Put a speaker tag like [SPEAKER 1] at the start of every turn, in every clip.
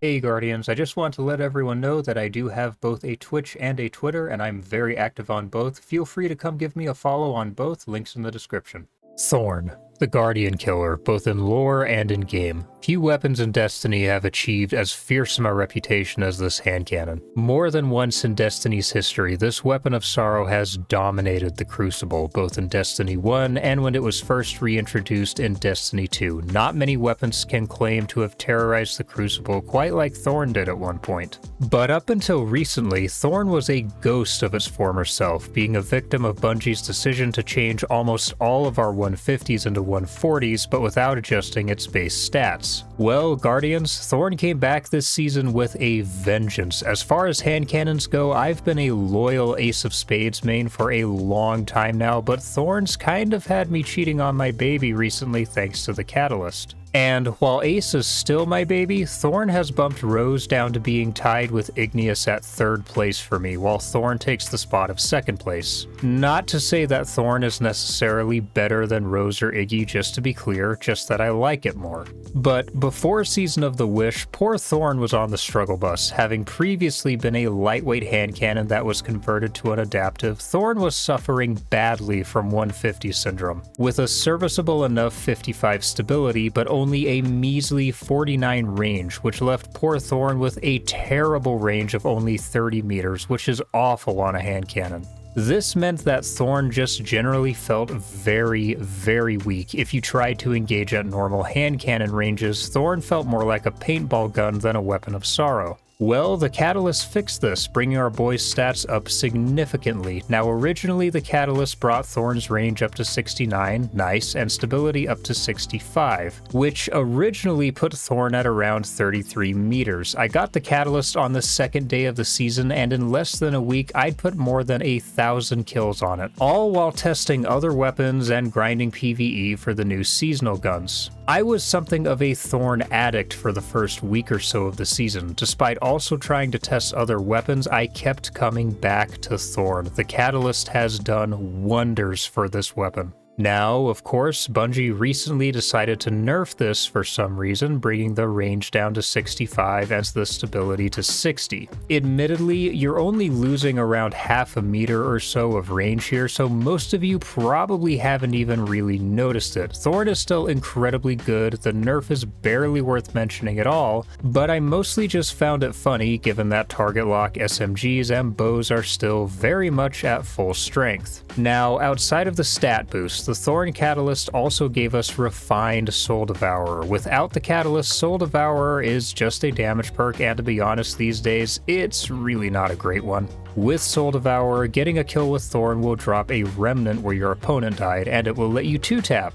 [SPEAKER 1] Hey Guardians, I just want to let everyone know that I do have both a Twitch and a Twitter, and I'm very active on both. Feel free to come give me a follow on both, links in the description. Thorn, the Guardian Killer, both in lore and in game. Few weapons in Destiny have achieved as fearsome a reputation as this hand cannon. More than once in Destiny's history, this weapon of sorrow has dominated the Crucible, both in Destiny 1 and when it was first reintroduced in Destiny 2. Not many weapons can claim to have terrorized the Crucible quite like Thorn did at one point. But up until recently, Thorn was a ghost of its former self, being a victim of Bungie's decision to change almost all of our 150s into 140s, but without adjusting its base stats. Well, Guardians, Thorn came back this season with a vengeance. As far as hand cannons go, I've been a loyal Ace of Spades main for a long time now, but Thorn's kind of had me cheating on my baby recently thanks to the Catalyst. And while Ace is still my baby, Thorn has bumped Rose down to being tied with Igneous at 3rd place for me, while Thorn takes the spot of 2nd place. Not to say that Thorn is necessarily better than Rose or Iggy, just to be clear, just that I like it more. But before Season of the Wish, poor Thorn was on the struggle bus. Having previously been a lightweight hand cannon that was converted to an adaptive, Thorn was suffering badly from 150 syndrome, with a serviceable enough 55 stability, but only a measly 49 range, which left poor Thorn with a terrible range of only 30 meters, which is awful on a hand cannon. This meant that Thorn just generally felt very, very weak. If you tried to engage at normal hand cannon ranges, Thorn felt more like a paintball gun than a weapon of sorrow. Well, the Catalyst fixed this, bringing our boy's stats up significantly. Now, originally the Catalyst brought Thorn's range up to 69, nice, and stability up to 65, which originally put Thorn at around 33 meters. I got the Catalyst on the 2nd day of the season, and in less than a week, I'd put more than 1,000 kills on it, all while testing other weapons and grinding PvE for the new seasonal guns. I was something of a Thorn addict for the first week or so of the season. Despite also trying to test other weapons, I kept coming back to Thorn. The Catalyst has done wonders for this weapon. Now, of course, Bungie recently decided to nerf this for some reason, bringing the range down to 65 and the stability to 60. Admittedly, you're only losing around half a meter or so of range here, so most of you probably haven't even really noticed it. Thorn is still incredibly good, the nerf is barely worth mentioning at all, but I mostly just found it funny given that target lock SMGs and bows are still very much at full strength. Now, outside of the stat boost, the Thorn Catalyst also gave us Refined Soul Devourer. Without the Catalyst, Soul Devourer is just a damage perk, and to be honest these days, it's really not a great one. With Soul Devourer, getting a kill with Thorn will drop a remnant where your opponent died, and it will let you 2-tap.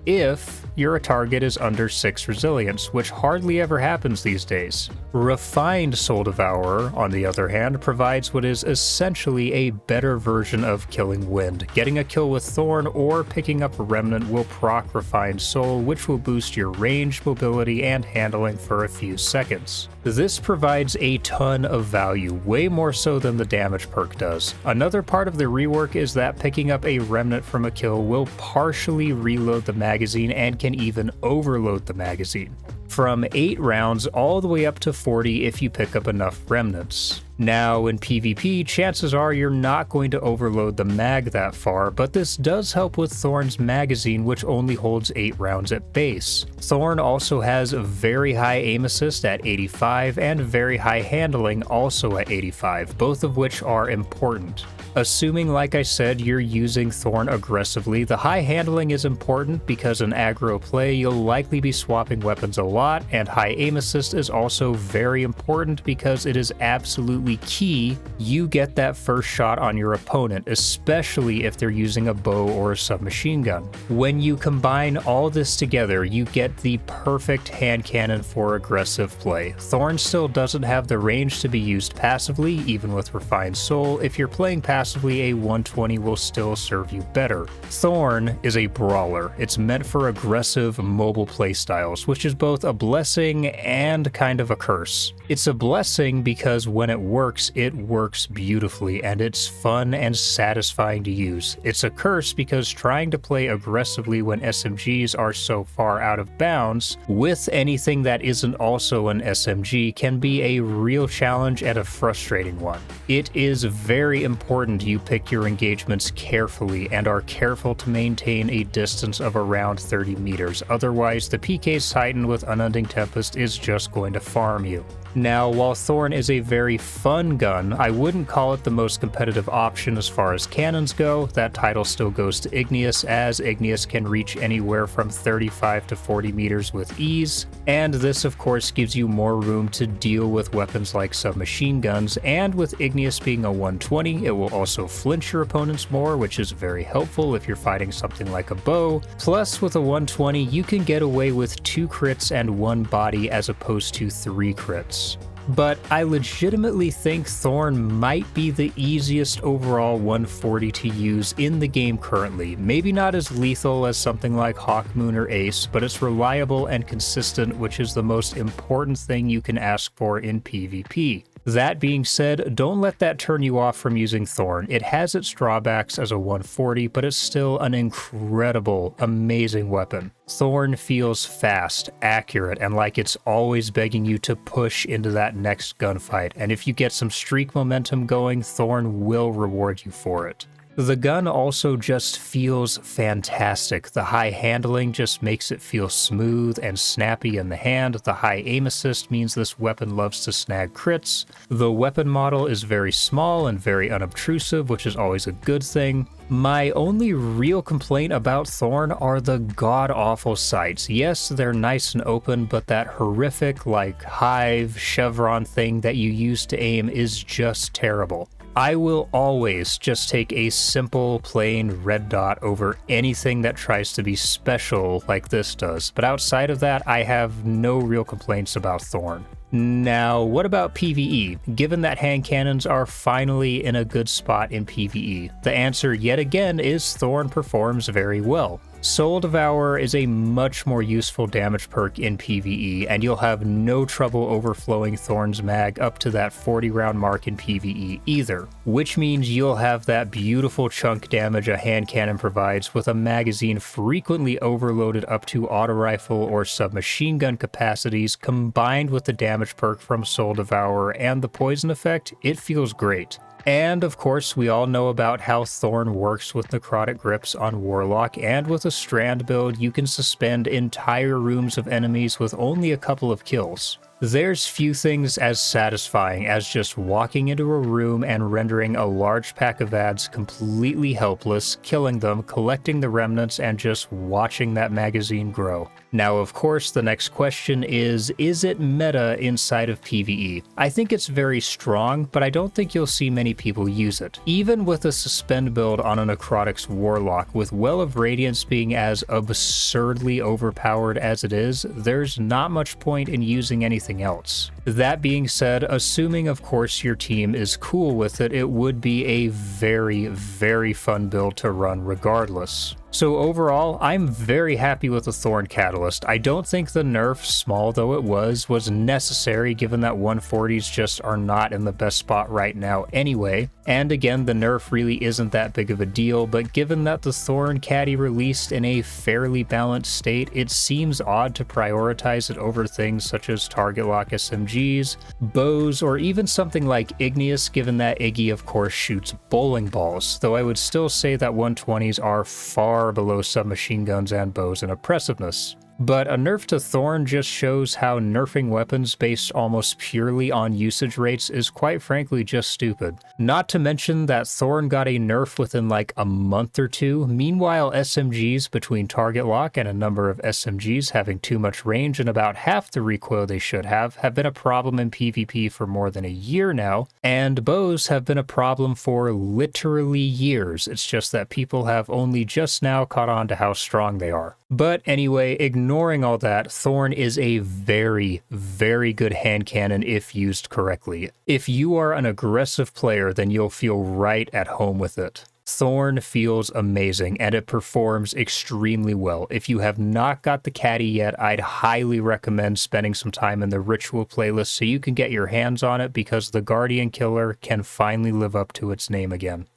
[SPEAKER 1] If your target is under 6 resilience, which hardly ever happens these days. Refined Soul Devourer, on the other hand, provides what is essentially a better version of Killing Wind. Getting a kill with Thorn or picking up a Remnant will proc Refined Soul, which will boost your range, mobility, and handling for a few seconds. This provides a ton of value, way more so than the damage perk does. Another part of the rework is that picking up a Remnant from a kill will partially reload the magazine and can even overload the magazine. From 8 rounds all the way up to 40 if you pick up enough remnants. Now, in PvP, chances are you're not going to overload the mag that far, but this does help with Thorn's magazine, which only holds 8 rounds at base. Thorn also has very high aim assist at 85 and very high handling also at 85, both of which are important. Assuming, like I said, you're using Thorn aggressively, the high handling is important because in aggro play you'll likely be swapping weapons a lot, and high aim assist is also very important because it is absolutely key you get that first shot on your opponent, especially if they're using a bow or a submachine gun. When you combine all this together, you get the perfect hand cannon for aggressive play. Thorn still doesn't have the range to be used passively, even with Refined Soul. If you're playing passively, passively a 120 will still serve you better. Thorn is a brawler. It's meant for aggressive mobile playstyles, which is both a blessing and kind of a curse. It's a blessing because when it works beautifully and it's fun and satisfying to use. It's a curse because trying to play aggressively when SMGs are so far out of bounds with anything that isn't also an SMG can be a real challenge and a frustrating one. It is very important you pick your engagements carefully and are careful to maintain a distance of around 30 meters, otherwise the PK's Titan with Unending Tempest is just going to farm you. Now, while Thorn is a very fun gun, I wouldn't call it the most competitive option as far as cannons go. That title still goes to Igneous, as Igneous can reach anywhere from 35 to 40 meters with ease, and this of course gives you more room to deal with weapons like submachine guns, and with Igneous being a 120, it will also flinch your opponents more, which is very helpful if you're fighting something like a bow. Plus, with a 120, you can get away with 2 crits and 1 body as opposed to 3 crits. But I legitimately think Thorn might be the easiest overall 140 to use in the game currently. Maybe not as lethal as something like Hawkmoon or Ace, but it's reliable and consistent, which is the most important thing you can ask for in PvP. That being said, don't let that turn you off from using Thorn. It has its drawbacks as a 140, but it's still an incredible, amazing weapon. Thorn feels fast, accurate, and like it's always begging you to push into that next gunfight, and if you get some streak momentum going, Thorn will reward you for it. The gun also just feels fantastic. The high handling just makes it feel smooth and snappy in the hand. The high aim assist means this weapon loves to snag crits. The weapon model is very small and very unobtrusive, which is always a good thing. My only real complaint about Thorn are the god-awful sights. Yes, they're nice and open, but that horrific, like, hive, chevron thing that you use to aim is just terrible. I will always just take a simple, plain red dot over anything that tries to be special like this does, but outside of that, I have no real complaints about Thorn. Now, what about PvE? Given that hand cannons are finally in a good spot in PvE, the answer yet again is Thorn performs very well. Soul Devourer is a much more useful damage perk in PvE, and you'll have no trouble overflowing Thorn's mag up to that 40 round mark in PvE either, which means you'll have that beautiful chunk damage a hand cannon provides with a magazine frequently overloaded up to auto rifle or submachine gun capacities combined with the damage perk from Soul Devourer and the poison effect. It feels great. And of course, we all know about how Thorn works with necrotic grips on Warlock, and with a Strand build, you can suspend entire rooms of enemies with only a couple of kills. There's few things as satisfying as just walking into a room and rendering a large pack of ads completely helpless, killing them, collecting the remnants, and just watching that magazine grow. Now, of course, the next question is it meta inside of PvE? I think it's very strong, but I don't think you'll see many people use it. Even with a suspend build on a Necrotics Warlock, with Well of Radiance being as absurdly overpowered as it is, there's not much point in using anything else. That being said, assuming of course your team is cool with it, it would be a very, very fun build to run regardless. So overall, I'm very happy with the Thorn Catalyst. I don't think the nerf, small though it was necessary given that 140s just are not in the best spot right now anyway. And again, the nerf really isn't that big of a deal, but given that the Thorn Caddy released in a fairly balanced state, it seems odd to prioritize it over things such as target lock SMGs, bows, or even something like Igneous, given that Iggy of course shoots bowling balls, though I would still say that 120s are far below submachine guns and bows in oppressiveness. But a nerf to Thorn just shows how nerfing weapons based almost purely on usage rates is quite frankly just stupid. Not to mention that Thorn got a nerf within like a month or two. Meanwhile, SMGs between target lock and a number of SMGs having too much range and about half the recoil they should have been a problem in PvP for more than a year now, and bows have been a problem for literally years. It's just that people have only just now caught on to how strong they are. But anyway, ignore ignoring all that, Thorn is a very, very good hand cannon if used correctly. If you are an aggressive player, then you'll feel right at home with it. Thorn feels amazing, and it performs extremely well. If you have not got the caddy yet, I'd highly recommend spending some time in the Ritual playlist so you can get your hands on it, because the Guardian Killer can finally live up to its name again.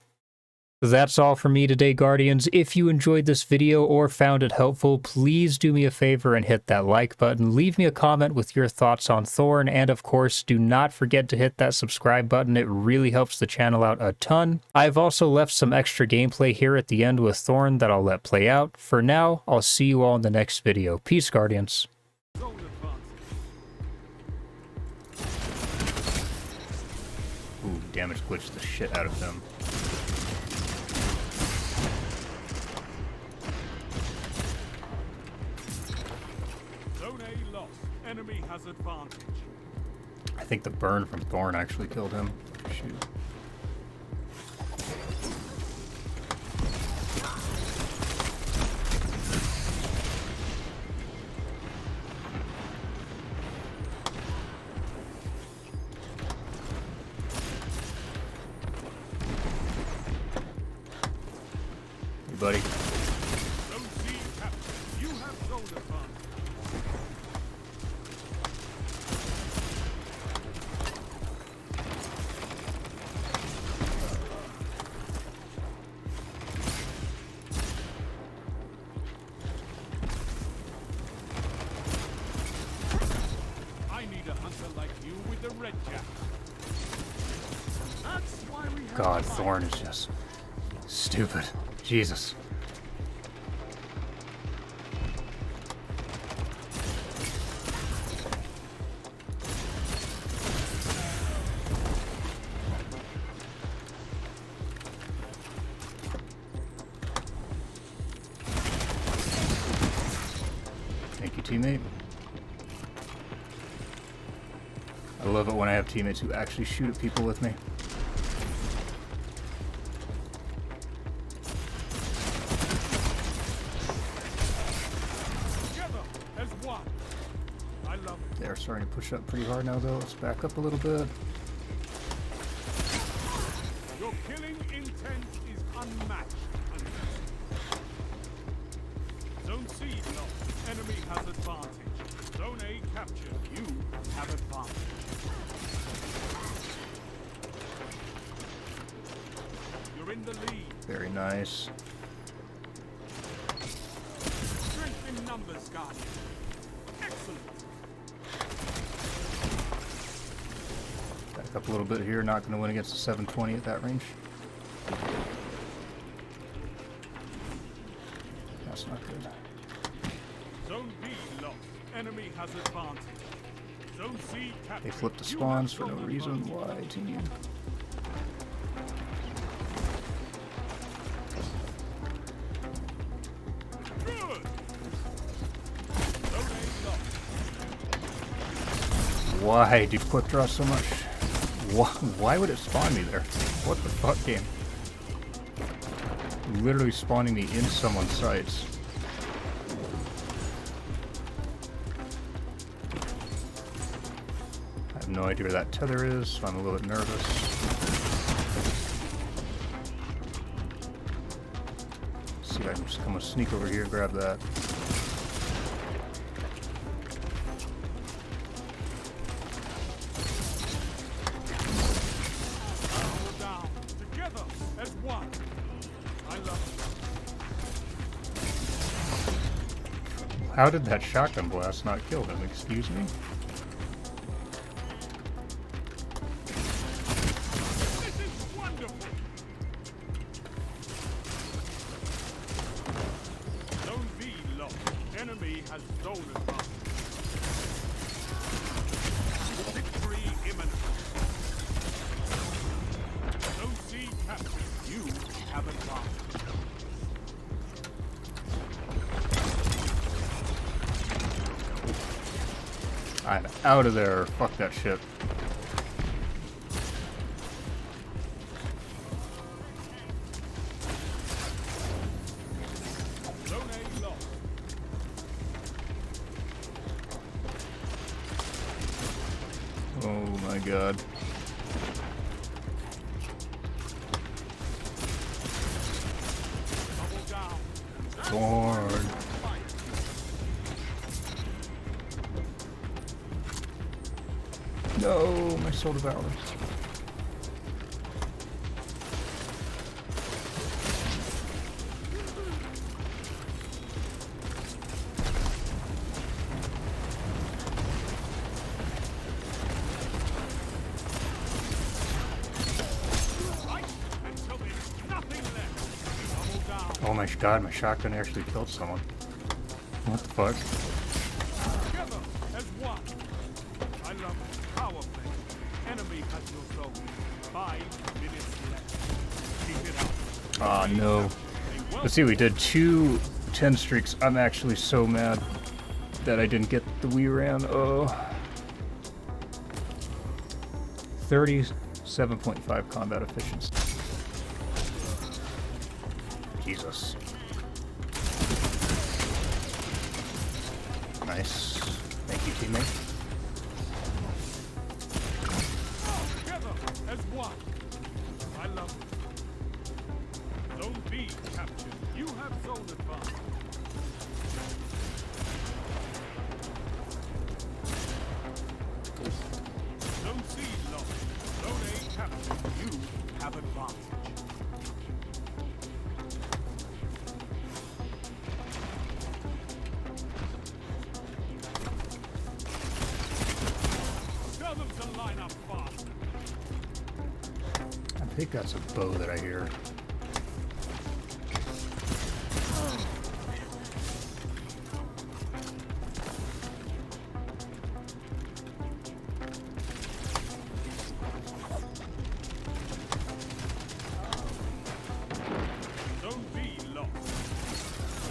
[SPEAKER 1] That's all for me today, Guardians. If you enjoyed this video or found it helpful, please do me a favor and hit that like button. Leave me a comment with your thoughts on Thorn, and of course, do not forget to hit that subscribe button. It really helps the channel out a ton. I've also left some extra gameplay here at the end with Thorn that I'll let play out. For now, I'll see you all in the next video. Peace, Guardians. Ooh, damage glitched the shit out of him.
[SPEAKER 2] Enemy has advantage.
[SPEAKER 1] I think the burn from Thorn actually killed him. Shoot. Hey, buddy.
[SPEAKER 2] Don't see captain. You have zone advantage. Like you with the red jacket. That's why we have
[SPEAKER 1] God, Thorn is just stupid. Jesus. Thank you, teammate. I love it when I have teammates who actually shoot at people with me.
[SPEAKER 2] Together as one. I love it.
[SPEAKER 1] They're starting to push up pretty hard now, though. Let's back up a little bit.
[SPEAKER 2] Your killing intent is unmatched. Zone C lost. Enemy has advantage. Zone A captured. You have advantage. You're in the lead.
[SPEAKER 1] Very nice.
[SPEAKER 2] Strength in numbers, Guardian. Excellent.
[SPEAKER 1] Back up a little bit here. Not going to win against the 720 at that range. That's not good.
[SPEAKER 2] Zone B lost. Enemy has advantage. Zone C captured.
[SPEAKER 1] They flipped the
[SPEAKER 2] You
[SPEAKER 1] spawns
[SPEAKER 2] have
[SPEAKER 1] for no
[SPEAKER 2] zone
[SPEAKER 1] reason.
[SPEAKER 2] advantage.
[SPEAKER 1] Why, team?
[SPEAKER 2] Good. Zone A lost.
[SPEAKER 1] Why did quick draw so much? Why would it spawn me there? What the fuck, game? Literally spawning me in someone's sights. I have no idea where that tether is, so I'm a little bit nervous. See if I can just come and sneak over here and grab that.
[SPEAKER 2] Down. Together as one. I love it.
[SPEAKER 1] How did that shotgun blast not kill him? Excuse me?
[SPEAKER 2] This is wonderful. Zone B lost. Enemy has zone advantage. Victory imminent. Zone C captured. You have advantage.
[SPEAKER 1] I'm out of there. Fuck that shit.
[SPEAKER 2] Zone A lost.
[SPEAKER 1] my god.
[SPEAKER 2] Double down.
[SPEAKER 1] Thorn. No, my soul devours.
[SPEAKER 2] Right until there's nothing left. Double down.
[SPEAKER 1] Oh my god, my shotgun actually killed someone. What the fuck?
[SPEAKER 2] Together as one. I love it. Power play. Enemy has your soul. 5 minutes left. Keep it up.
[SPEAKER 1] Aw, no. Let's see, we did 2 10 streaks. I'm actually so mad that I didn't get the Wii ran. Oh. 37.5 combat efficiency. Jesus. Nice. Thank you, teammate.
[SPEAKER 2] Together as one. I love it. Zone B captured. You have zone advantage. Zone C lost. Zone A captured. You have advantage. Tell them to line up fast.
[SPEAKER 1] I think that's a bow that I hear.
[SPEAKER 2] Zone B lost.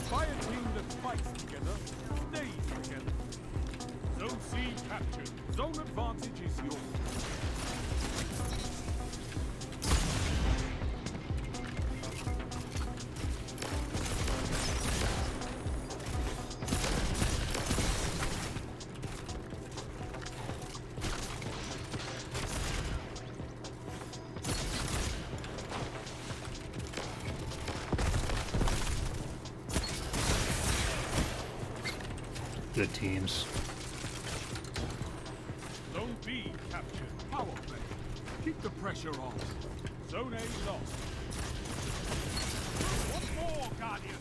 [SPEAKER 2] Fire team that fights together stays together. Zone C captured. Zone advantage is yours.
[SPEAKER 1] Good teams.
[SPEAKER 2] Zone B captured. Power play. Keep the pressure on. Zone A lost. One more, Guardian.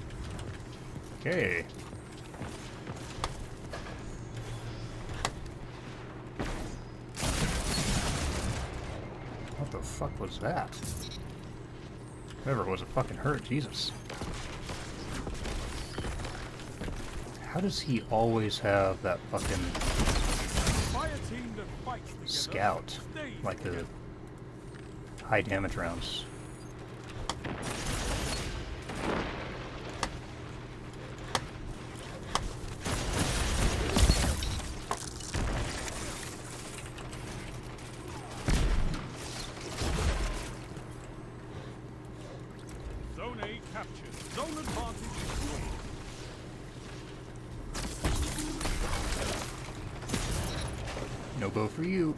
[SPEAKER 1] Okay. What the fuck was that? Whoever it was, it fucking hurt. Jesus. How does he always have that fucking
[SPEAKER 2] Fire team that fights together
[SPEAKER 1] scout?
[SPEAKER 2] stays
[SPEAKER 1] Like the
[SPEAKER 2] together.
[SPEAKER 1] high damage rounds.
[SPEAKER 2] Zone A captured. Zone advantage is yours.
[SPEAKER 1] No bow for you.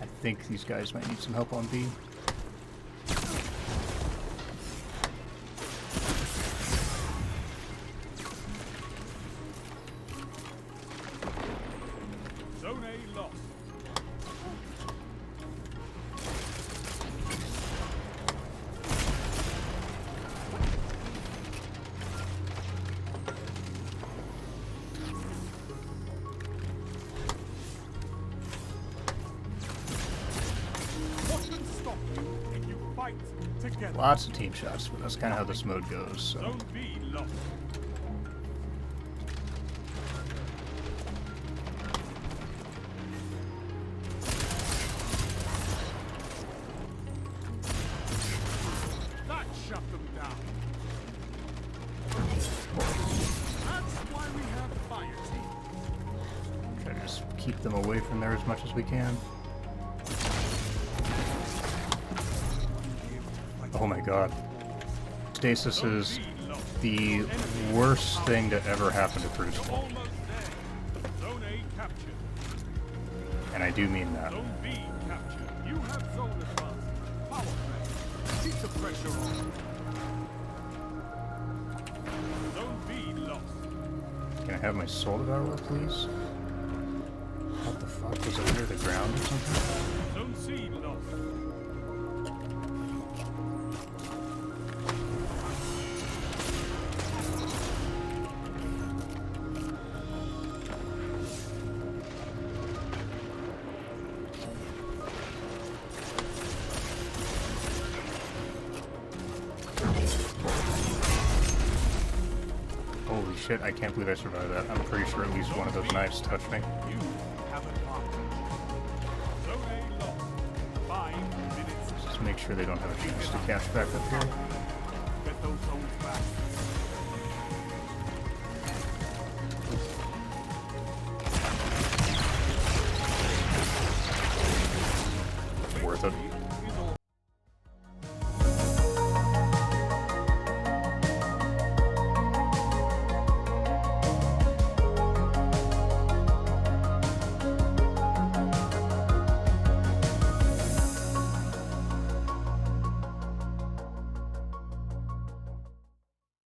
[SPEAKER 1] I think these guys might need some help on B.
[SPEAKER 2] Zone A lost. What can stop you if you fight together?
[SPEAKER 1] Lots of team shots, but that's kind of how this mode goes. So.
[SPEAKER 2] Zone B lost. That shut them down. That's why we have fire team.
[SPEAKER 1] Try to just keep them away from there as much as we can.
[SPEAKER 2] Be able to fight
[SPEAKER 1] Oh my god. Stasis is the worst thing to ever happen to Crucible.
[SPEAKER 2] Almost there. Zone A captured.
[SPEAKER 1] And I do mean that.
[SPEAKER 2] Zone B captured. You have zone advance. Power play. Keep the pressure on. Zone B lost.
[SPEAKER 1] Can I have my soul devour, please? What the fuck? Was it under the ground or something?
[SPEAKER 2] Zone C lost.
[SPEAKER 1] Holy shit, I can't believe I survived that. I'm pretty sure at least one of those knives touched me.
[SPEAKER 2] You have advantage. Zone A lost. 5 minutes.
[SPEAKER 1] Just make sure they don't have a chance to cash back up here.
[SPEAKER 2] Get those zones back.
[SPEAKER 1] Worth it.